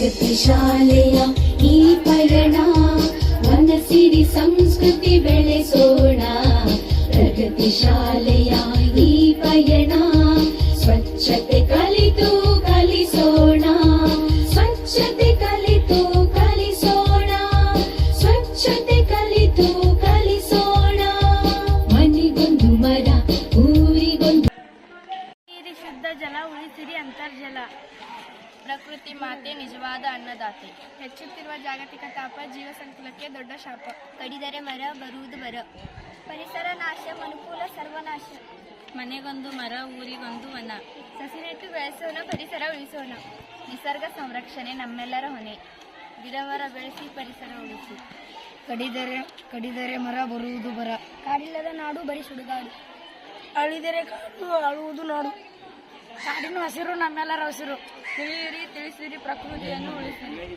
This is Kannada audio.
ಪ್ರಗತಿ ಶಾಲೆಯ ಈ ಪಯಣ ವನಸಿರಿ ಸಂಸ್ಕೃತಿ ಬೆಳೆಸೋಣ. ಪ್ರಗತಿ ಶಾಲೆಯ ಈ ಪಯಣ ಸ್ವಚ್ಛತೆ ಕಲಿತು ಕಲಿಸೋಣ. ಸ್ವಚ್ಛತೆ ಕಲಿತು ಕಲಿಸೋಣ. ಸ್ವಚ್ಛತೆ ಕಲಿತು ಕಲಿಸೋಣ. ಮನೆಗೊಂದು ಮರ, ಊರಿಗೊಂದು ನೀರಿ ಶುದ್ಧ ಜಲ ಉಳಿಸಿರಿ ಅಂತರ್ಜಲ. ಪ್ರಕೃತಿ ಮಾತೆ ನಿಜವಾದ ಅನ್ನದಾತೆ. ಹೆಚ್ಚುತ್ತಿರುವ ಜಾಗತಿಕ ತಾಪ ಜೀವ ಸಂಕುಲಕ್ಕೆ ದೊಡ್ಡ ಶಾಪ. ಕಡಿದರೆ ಮರ ಬರುವುದು ಬರ. ಪರಿಸರ ನಾಶ ಮನುಕೂಲ ಸರ್ವನಾಶ. ಮನೆಗೊಂದು ಮರ, ಊರಿಗೊಂದು ವನ. ಸಸಿ ನೆಟ್ಟು ಬೆಳೆಸೋಣ, ಪರಿಸರ ಉಳಿಸೋಣ. ನಿಸರ್ಗ ಸಂರಕ್ಷಣೆ ನಮ್ಮೆಲ್ಲರ ಹೊಣೆ. ಗಿಡ ಮರ ಬೆಳೆಸಿ ಪರಿಸರ ಉಳಿಸಿ. ಕಡಿದರೆ ಮರ ಬರುವುದು ಬರ. ಕಾಡಿಲ್ಲದ ನಾಡು ಬರೀ ಸುಡುಗಾಡು. ಅಳಿದರೆ ಕಾಡು ಆಳುವುದು ನಾಡು. ಕಾಡಿನ ಹಸಿರು ನಮ್ಮೆಲ್ಲರ ಹಸಿರು. ತಿಳಿಯಿರಿ ತಿಳಿಸಿರಿ ಪ್ರಕೃತಿಯನ್ನು ಉಳಿಸಿರಿ.